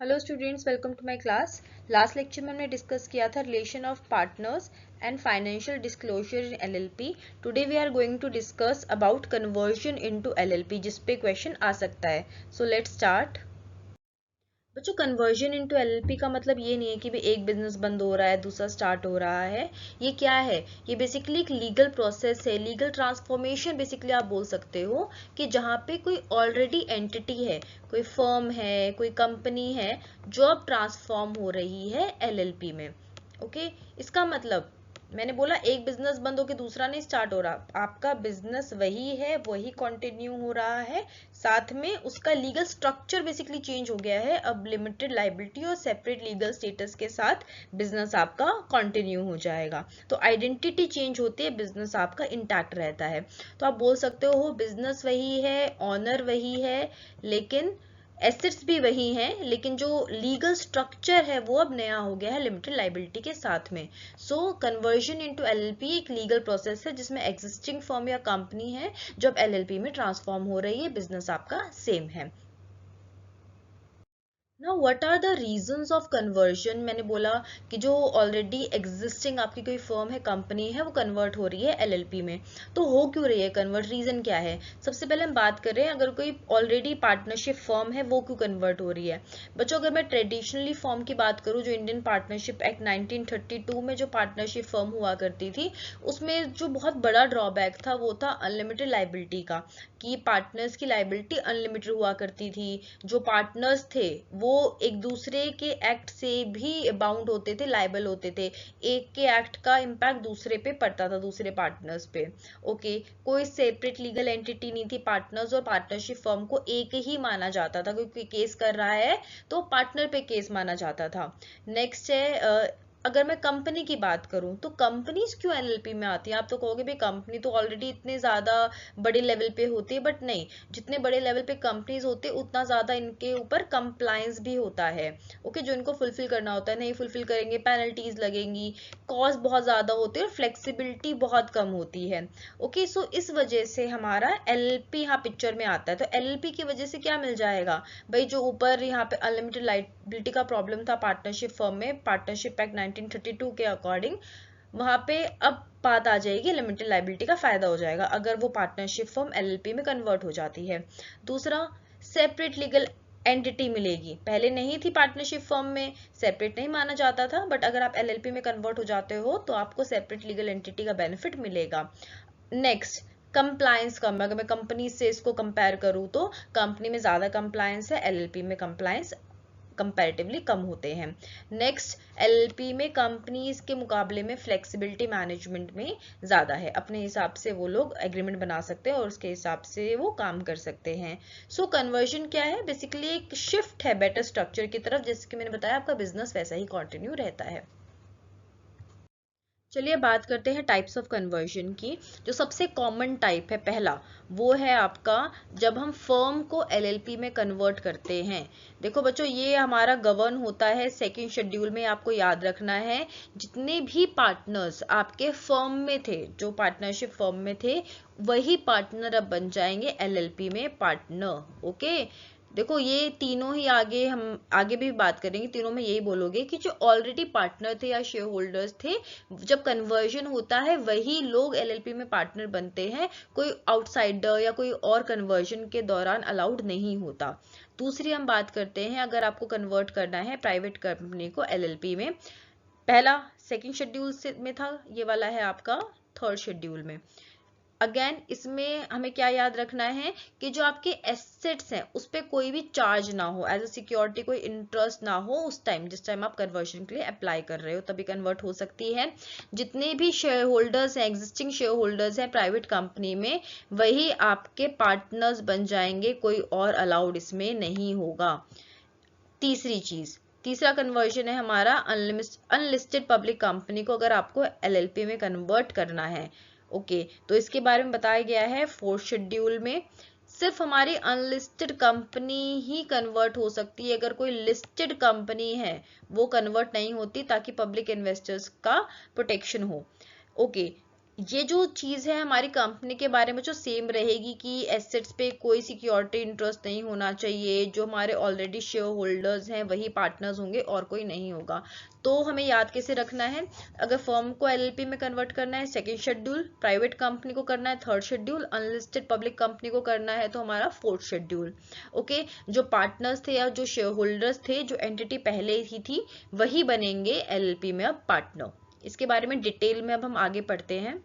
Hello students, welcome to my class. Last lecture में हमने discuss किया था relation of partners and financial disclosure in LLP. Today we are going to discuss about conversion into LLP, जिस पे question आ सकता है। So let's start. बच्चों, कन्वर्जन इनटू एलएलपी का मतलब ये नहीं है कि भाई एक बिजनेस बंद हो रहा है दूसरा स्टार्ट हो रहा है। ये क्या है? ये बेसिकली एक लीगल प्रोसेस है, लीगल ट्रांसफॉर्मेशन बेसिकली आप बोल सकते हो, कि जहाँ पे कोई ऑलरेडी एंटिटी है, कोई फर्म है, कोई कंपनी है, जो अब ट्रांसफॉर्म हो रही है एलएलपी में। ओके, इसका मतलब मैंने बोला एक बिजनेस बंद होकर दूसरा नहीं स्टार्ट हो रहा, आपका बिजनेस वही है, वही कंटिन्यू हो रहा है, साथ में उसका लीगल स्ट्रक्चर बेसिकली चेंज हो गया है। अब लिमिटेड लाइबिलिटी और सेपरेट लीगल स्टेटस के साथ बिजनेस आपका कंटिन्यू हो जाएगा। तो आइडेंटिटी चेंज होती है, बिजनेस आपका इंटैक्ट रहता है। तो आप बोल सकते हो बिजनेस वही है, ऑनर वही है, लेकिन एसेट्स भी वही हैं, लेकिन जो लीगल स्ट्रक्चर है वो अब नया हो गया है लिमिटेड लाइबिलिटी के साथ में। सो कन्वर्जन इनटू एलएलपी एक लीगल प्रोसेस है जिसमें एग्जिस्टिंग फर्म या कंपनी है जो अब एलएलपी में ट्रांसफॉर्म हो रही है, बिजनेस आपका सेम है। Now what are the reasons of conversion? मैंने बोला कि जो ऑलरेडी एग्जिस्टिंग आपकी कोई फर्म है, कंपनी है, वो कन्वर्ट हो रही है एलएलपी में। तो हो क्यों रही है कन्वर्ट? रीजन क्या है? सबसे पहले हम बात करें, अगर कोई ऑलरेडी पार्टनरशिप फर्म है वो क्यों कन्वर्ट हो रही है। बच्चों, अगर मैं ट्रेडिशनली फर्म की बात करूं, जो इंडियन पार्टनरशिप एक्ट 1932 में जो पार्टनरशिप फर्म हुआ करती थी, उसमें जो बहुत बड़ा ड्रॉबैक था वो था अनलिमिटेड लाइबिलिटी का, कि पार्टनर्स की लाइबिलिटी अनलिमिटेड हुआ करती थी। जो पार्टनर्स थे वो एक दूसरे के एक्ट से भी बाउंड होते थे, लाइबल होते थे। एक के एक्ट का इम्पैक्ट दूसरे पे पड़ता था, दूसरे पार्टनर्स पे। ओके, कोई सेपरेट लीगल एंटिटी नहीं थी। पार्टनर्स और पार्टनरशिप फर्म को एक ही माना जाता था, क्योंकि केस कर रहा है तो पार्टनर पे केस माना जाता था। नेक्स्ट है, अगर मैं कंपनी की बात करूं तो कंपनीज क्यों एलएलपी में आती है? आप तो कहोगे भाई कंपनी तो ऑलरेडी इतने ज्यादा बड़े लेवल पे होती है, बट नहीं, जितने बड़े लेवल पे कंपनीज होते हैं उतना ज्यादा इनके ऊपर कंप्लायंस भी होता है। ओके, जो इनको फुलफिल करना होता है, नहीं फुलफिल करेंगे पेनल्टीज लगेंगी, कॉस्ट बहुत ज्यादा होती है और फ्लेक्सिबिलिटी बहुत कम होती है। ओके, सो इस वजह से हमारा एलएलपी यहाँ पिक्चर में आता है। तो एलएलपी की वजह से क्या मिल जाएगा भाई? जो ऊपर यहाँ पे अनलिमिटेड लाइबिलिटी का प्रॉब्लम था पार्टनरशिप फर्म में, पार्टनरशिप एक्ट 1932 के अकॉर्डिंग, वहां पे अब बात आ जाएगी लिमिटेड लाइबिलिटी का फायदा हो जाएगा अगर वो पार्टनरशिप फर्म एलएलपी में कन्वर्ट हो जाती है। दूसरा, सेपरेट लीगल एंटिटी मिलेगी। पहले नहीं थी पार्टनरशिप फर्म में, सेपरेट नहीं माना जाता था, बट अगर आप एलएलपी में कन्वर्ट हो जाते हो तो आपको सेपरेट लीगल एंटिटी का बेनिफिट मिलेगा। नेक्स्ट, कंप्लायंस कम। अगर मैं कंपनी से इसको कंपेयर करूं तो कंपनी में ज्यादा कंप्लायंस है, एलएलपी में कंप्लायंस कंपैरेटिवली कम होते हैं। नेक्स्ट, एलएलपी में कंपनीज के मुकाबले में फ्लेक्सिबिलिटी मैनेजमेंट में ज्यादा है, अपने हिसाब से वो लोग एग्रीमेंट बना सकते हैं और उसके हिसाब से वो काम कर सकते हैं। सो कन्वर्जन क्या है? बेसिकली एक शिफ्ट है बेटर स्ट्रक्चर की तरफ, जैसे कि मैंने बताया आपका बिजनेस वैसा ही कंटिन्यू रहता है। चलिए बात करते हैं टाइप्स ऑफ कन्वर्जन की। जो सबसे कॉमन टाइप है पहला, वो है आपका जब हम फर्म को एलएलपी में कन्वर्ट करते हैं। देखो बच्चों, ये हमारा गवर्न होता है सेकंड शेड्यूल में, आपको याद रखना है। जितने भी पार्टनर्स आपके फर्म में थे, जो पार्टनरशिप फर्म में थे, वही पार्टनर अब बन जाएंगे एलएलपी में पार्टनर। ओके, देखो ये तीनों ही, आगे हम आगे भी बात करेंगे, तीनों में यही बोलोगे कि जो ऑलरेडी पार्टनर थे या शेयर होल्डर्स थे, जब कन्वर्जन होता है वही लोग एलएलपी में पार्टनर बनते हैं। कोई आउटसाइडर या कोई और कन्वर्जन के दौरान अलाउड नहीं होता। दूसरी हम बात करते हैं, अगर आपको कन्वर्ट करना है प्राइवेट कंपनी को एलएलपी में, पहला सेकंड शेड्यूल से में था, ये वाला है आपका थर्ड शेड्यूल में। अगेन इसमें हमें क्या याद रखना है कि जो आपके एसेट्स हैं उस पर कोई भी चार्ज ना हो, एज अ सिक्योरिटी कोई इंटरेस्ट ना हो उस टाइम, जिस टाइम आप कन्वर्जन के लिए अप्लाई कर रहे हो, तभी कन्वर्ट हो सकती है। जितने भी शेयर होल्डर्स हैं, एग्जिस्टिंग शेयर होल्डर्स हैं प्राइवेट कंपनी में, वही आपके पार्टनर्स बन जाएंगे, कोई और अलाउड इसमें नहीं होगा। तीसरी चीज, तीसरा कन्वर्जन है हमारा अनलिस्टेड पब्लिक कंपनी को अगर आपको एलएलपी में कन्वर्ट करना है। ओके, तो इसके बारे में बताया गया है फोर्थ शेड्यूल में। सिर्फ हमारी अनलिस्टेड कंपनी ही कन्वर्ट हो सकती है, अगर कोई लिस्टेड कंपनी है वो कन्वर्ट नहीं होती, ताकि पब्लिक इन्वेस्टर्स का प्रोटेक्शन हो। ओके, ये जो चीज़ है हमारी कंपनी के बारे में जो सेम रहेगी कि एसेट्स पे कोई सिक्योरिटी इंटरेस्ट नहीं होना चाहिए, जो हमारे ऑलरेडी शेयर होल्डर्स हैं वही पार्टनर्स होंगे और कोई नहीं होगा। तो हमें याद कैसे रखना है, अगर फर्म को एलएलपी में कन्वर्ट करना है सेकंड शेड्यूल, प्राइवेट कंपनी को करना है third schedule, unlisted public company को करना है तो हमारा फोर्थ शेड्यूल। ओके, जो पार्टनर्स थे या जो शेयर होल्डर्स थे, जो एंटिटी पहले ही थी वही बनेंगे एलएलपी में अब पार्टनर। इसके बारे में डिटेल में अब हम आगे पढ़ते हैं।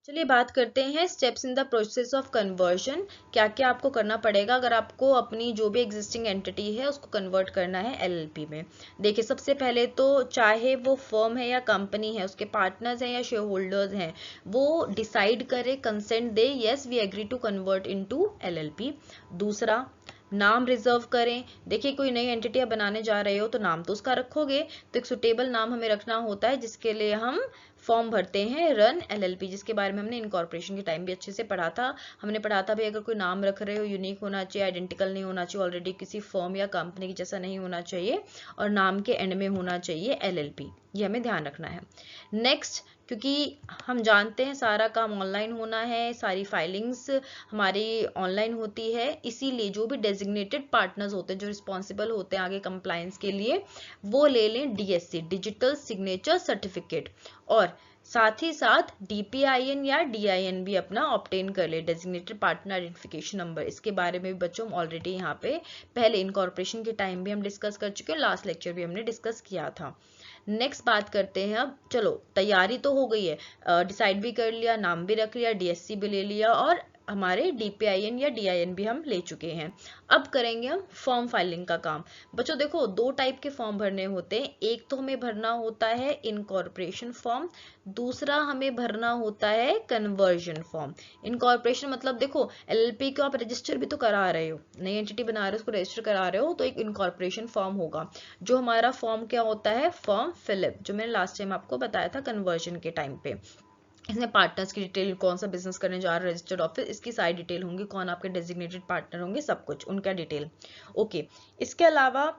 चलिए बात करते हैं steps in the process of conversion, क्या क्या आपको करना पड़ेगा अगर आपको अपनी जो भी एग्जिस्टिंग एंटिटी है उसको कन्वर्ट करना है एलएलपी में। देखिए सबसे पहले तो चाहे वो फर्म है या कंपनी है, उसके पार्टनर्स हैं या शेयर होल्डर्स हैं, वो डिसाइड करे, कंसेंट दे, yes we agree to convert into LLP. दूसरा, नाम रिजर्व करें। देखिए कोई नई एंटिटी बनाने जा रहे हो तो नाम तो उसका रखोगे, तो एक सुटेबल नाम हमें रखना होता है जिसके लिए हम फॉर्म भरते हैं रन एलएलपी, जिसके बारे में हमने इनकॉर्पोरेशन के टाइम भी अच्छे से पढ़ा था। हमने पढ़ा था भाई अगर कोई नाम रख रहे हो यूनिक होना चाहिए, आइडेंटिकल नहीं होना चाहिए, ऑलरेडी किसी फर्म या कंपनी की जैसा नहीं होना चाहिए, और नाम के एंड में होना चाहिए एलएलपी, ये हमें ध्यान रखना है। नेक्स्ट, क्योंकि हम जानते हैं सारा काम ऑनलाइन होना है, सारी फाइलिंग्स हमारी ऑनलाइन होती है, इसीलिए जो भी डेजिग्नेटेड पार्टनर्स होते हैं जो रिस्पॉन्सिबल होते हैं आगे कंप्लायंस के लिए, वो ले लें डीएससी, डिजिटल सिग्नेचर सर्टिफिकेट, और साथ ही साथ डीपीआईएन या डीआईएन भी अपना ऑब्टेन कर ले, डेजिग्नेटेड पार्टनर आइडेंटिफिकेशन नंबर। इसके बारे में भी बच्चों हम ऑलरेडी यहाँ पे पहले इनकॉर्पोरेशन के टाइम भी हम डिस्कस कर चुके हैं, लास्ट लेक्चर भी हमने डिस्कस किया था। नेक्स्ट बात करते हैं अब, चलो तैयारी तो हो गई है, डिसाइड भी कर लिया, नाम भी रख लिया, डीएससी भी ले लिया, और हमारे डीपीआईएन या डीआईएन भी हम ले चुके हैं। अब करेंगे हम फॉर्म फाइलिंग का काम। बच्चों देखो दो टाइप के फॉर्म भरने होते हैं, एक तो हमें भरना होता है इनकॉर्पोरेशन फॉर्म, दूसरा हमें भरना होता है कन्वर्जन फॉर्म। इनकॉर्पोरेशन मतलब देखो एलएलपी को आप रजिस्टर भी तो करा रहे हो, नई एंटिटी बना रहे हो उसको रजिस्टर करा रहे हो, तो एक इनकॉर्पोरेशन फॉर्म होगा। जो हमारा फॉर्म क्या होता है, फॉर्म फिलअप, जो मैंने लास्ट टाइम आपको बताया था कन्वर्जन के टाइम पे। इसमें पार्टनर्स की डिटेल, कौन सा बिजनेस करने जा रहे हैं, रजिस्टर्ड ऑफिस, इसकी सारी डिटेल होंगी, कौन आपके डेजिग्नेटेड पार्टनर होंगे, सब कुछ उनका डिटेल। ओके, इसके अलावा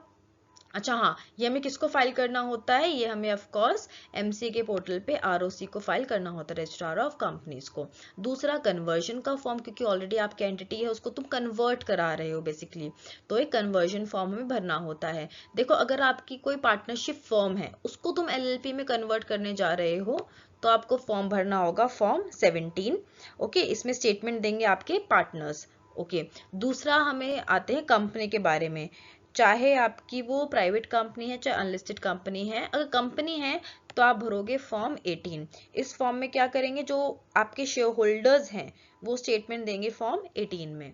अच्छा हाँ, ये हमें किसको फाइल करना होता है, ये हमें ऑफ कोर्स एमसी के पोर्टल पे आरओसी को फाइल करना होता है, रजिस्ट्रार ऑफ कंपनीज को। दूसरा कन्वर्जन का फॉर्म, क्योंकि ऑलरेडी आपकी एंटिटी है उसको तुम कन्वर्ट करा रहे हो बेसिकली, तो एक कन्वर्जन फॉर्म हमें भरना होता है। देखो अगर आपकी कोई पार्टनरशिप फॉर्म है उसको तुम एलएलपी में कन्वर्ट करने जा रहे हो तो आपको फॉर्म भरना होगा फॉर्म 17। ओके, इसमें स्टेटमेंट देंगे आपके पार्टनर्स। ओके, दूसरा हमें आते हैं कंपनी के बारे में, चाहे आपकी वो प्राइवेट कंपनी है चाहे अनलिस्टेड कंपनी है। अगर कंपनी है तो आप भरोगे फॉर्म 18। इस फॉर्म में क्या करेंगे, जो आपके शेयर होल्डर्स हैं वो स्टेटमेंट देंगे फॉर्म 18 में।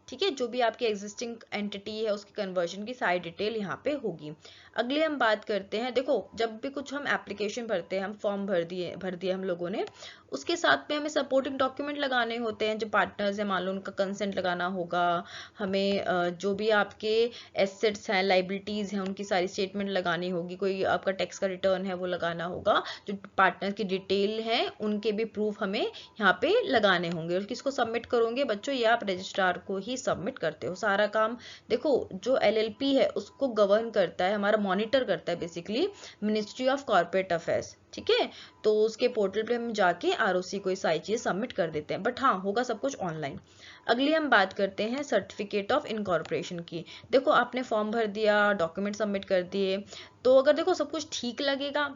ठीक है, जो भी आपकी एग्जिस्टिंग एंटिटी है उसकी कन्वर्जन की सारी डिटेल यहाँ पे होगी। अगले हम बात करते हैं, देखो जब भी कुछ हम एप्लीकेशन भरते हैं, हम फॉर्म भर दिए हम लोगों ने, उसके साथ में हमें सपोर्टिंग डॉक्यूमेंट लगाने होते हैं। जो पार्टनर्स है मान लो उनका कंसेंट लगाना होगा, हमें जो भी आपके एसेट्स हैं लाइबिलिटीज हैं उनकी सारी स्टेटमेंट लगानी होगी, कोई आपका टैक्स का रिटर्न है वो लगाना होगा, जो पार्टनर की डिटेल है उनके भी प्रूफ हमें यहाँ पे लगाने होंगे। और किसको सबमिट करोगे बच्चों, ये आप रजिस्ट्रार को ही सबमिट करते हो सारा काम। देखो जो एलएलपी है उसको गवर्न करता है, हमारा मॉनिटर करता है basically ministry of corporate affairs. ठीक है, तो उसके पोर्टल पे हम जाके आरओसी को सारी चीज सबमिट कर देते हैं, बट हाँ होगा सब कुछ ऑनलाइन। अगली हम बात करते हैं सर्टिफिकेट ऑफ इनकॉर्पोरेशन की। देखो आपने फॉर्म भर दिया, डॉक्यूमेंट सबमिट कर दिए, तो अगर देखो सब कुछ ठीक लगेगा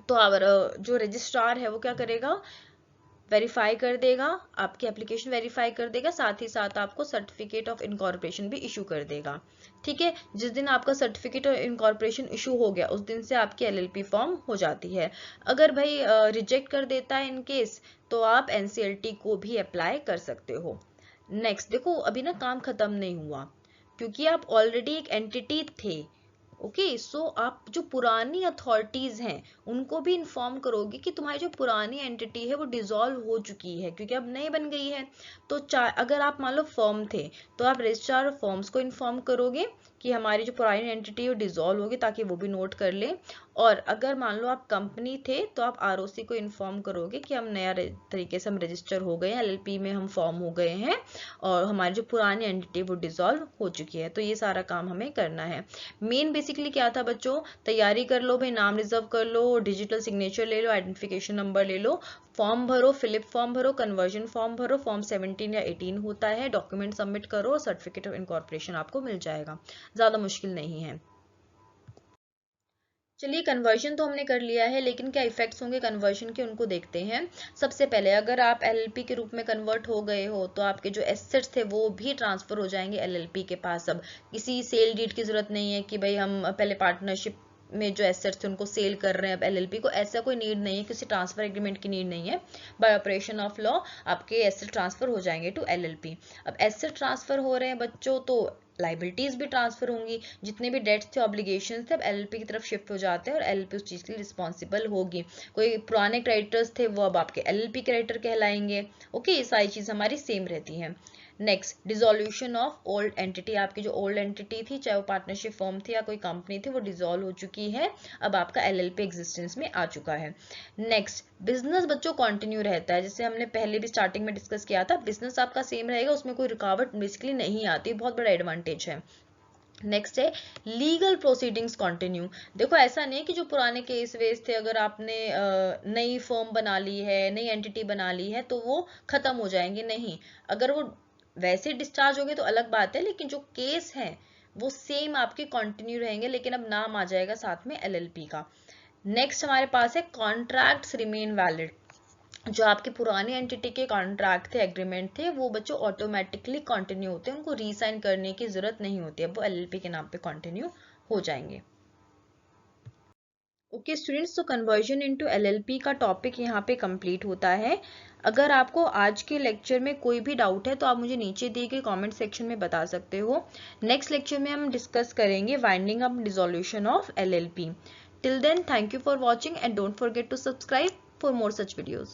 तो जो रजिस्ट्रार है वो क्या करेगा, वेरीफाई कर देगा, आपकी एप्लीकेशन वेरीफाई कर देगा, साथ ही साथ आपको सर्टिफिकेट ऑफ इनकॉर्पोरेशन भी इशू कर देगा। ठीक है, जिस दिन आपका सर्टिफिकेट ऑफ इनकॉर्पोरेशन इशू हो गया उस दिन से आपकी एलएलपी फॉर्म हो जाती है। अगर भाई रिजेक्ट कर देता है इन केस, तो आप एनसीएलटी को भी अप्लाई कर सकते हो। नेक्स्ट देखो अभी ना काम खत्म नहीं हुआ, क्योंकि आप ऑलरेडी एक एंटिटी थे। ओके, सो आप जो पुरानी अथॉरिटीज हैं उनको भी इन्फॉर्म करोगे कि तुम्हारी जो पुरानी एंटिटी है वो डिसॉल्व हो चुकी है क्योंकि अब नई बन गई है। तो अगर आप मान लो फर्म थे तो आप रजिस्ट्रार ऑफ फर्म्स को इन्फॉर्म करोगे कि हमारी जो पुरानी एंटिटी है वो डिसॉल्व होगी, ताकि वो भी नोट कर ले। और अगर मान लो आप कंपनी थे तो आप आरओसी को इन्फॉर्म करोगे कि हम नया तरीके से हम रजिस्टर हो गए हैं, एलएलपी में हम फॉर्म हो गए हैं और हमारी जो पुरानी एंटिटी वो डिसॉल्व हो चुकी है। तो ये सारा काम हमें करना है। मेन बेसिक बेसिकली क्या था बच्चों, तैयारी कर लो भाई, नाम रिजर्व कर लो, डिजिटल सिग्नेचर ले लो, आइडेंटिफिकेशन नंबर ले लो, फॉर्म भरो, फिलिप फॉर्म भरो, कन्वर्जन फॉर्म भरो, फॉर्म 17 या 18 होता है, डॉक्यूमेंट सबमिट करो, सर्टिफिकेट ऑफ इनकॉर्पोरेशन आपको मिल जाएगा, ज़्यादा मुश्किल नहीं है। चलिए कन्वर्जन तो हमने कर लिया है, लेकिन क्या इफेक्ट्स होंगे कन्वर्जन के उनको देखते हैं। सबसे पहले अगर आप एलएलपी के रूप में कन्वर्ट हो गए हो तो आपके जो एसेट्स थे वो भी ट्रांसफर हो जाएंगे एलएलपी के पास। अब किसी सेल डीड की जरूरत नहीं है कि भाई हम पहले पार्टनरशिप में जो एसेट्स थे उनको सेल कर रहे हैं अब एलएलपी को, ऐसा कोई नीड नहीं है, किसी ट्रांसफर एग्रीमेंट की नीड नहीं है। बाय ऑपरेशन ऑफ लॉ आपके एसेट ट्रांसफर हो जाएंगे टू एलएलपी। अब एसेट ट्रांसफर हो रहे हैं बच्चों तो लाइबिलिटीज भी ट्रांसफर होंगी, जितने भी डेट्स थे ऑब्लिगेशंस थे अब एलएलपी की तरफ शिफ्ट हो जाते हैं और एलएलपी उस चीज के लिए रिस्पॉन्सिबल होगी। कोई पुराने क्रेडिटर्स थे वो अब आपके एलएलपी क्रेडिटर कहलाएंगे। ओके, ये सारी चीज हमारी सेम रहती हैं। Next, dissolution of old entity, आपकी जो ओल्ड एंटिटी थी चाहे वो पार्टनरशिप फर्म थी या कोई कंपनी थी वो डिसॉल्व हो चुकी है, अब आपका एलएलपी एग्जिस्टेंस में आ चुका है। नेक्स्ट, बिजनेस बच्चों कंटिन्यू रहता है, जैसे हमने पहले भी स्टार्टिंग में डिस्कस किया था, बिजनेस आपका सेम रहेगा, उसमें कोई रुकावट बेसिकली नहीं आती, बहुत बड़ा एडवांटेज है। नेक्स्ट है लीगल प्रोसीडिंग्स कंटिन्यू। देखो ऐसा नहीं है कि जो पुराने केस वेस थे अगर आपने नई फर्म बना ली है, नई एंटिटी बना ली है तो वो खत्म हो जाएंगे, नहीं। अगर वो वैसे डिस्चार्ज हो गए तो अलग बात है, लेकिन जो केस हैं वो सेम आपके कंटिन्यू रहेंगे, लेकिन अब नाम आ जाएगा साथ में एलएलपी का। नेक्स्ट हमारे पास है कॉन्ट्रैक्ट्स रिमेन वैलिड, जो आपके पुराने एंटिटी के कॉन्ट्रैक्ट थे, एग्रीमेंट थे, वो बच्चों ऑटोमेटिकली कंटिन्यू होते हैं, उनको रीसाइन करने की जरूरत नहीं होती है, वो एलएलपी के नाम पे कंटिन्यू हो जाएंगे। ओके स्टूडेंट्स, तो कन्वर्जन इनटू एलएलपी का टॉपिक यहाँ पे कंप्लीट होता है। अगर आपको आज के लेक्चर में कोई भी डाउट है तो आप मुझे नीचे दिए गए कमेंट सेक्शन में बता सकते हो। नेक्स्ट लेक्चर में हम डिस्कस करेंगे winding up dissolution of LLP. Till then, thank you for watching and don't forget to subscribe for more such videos.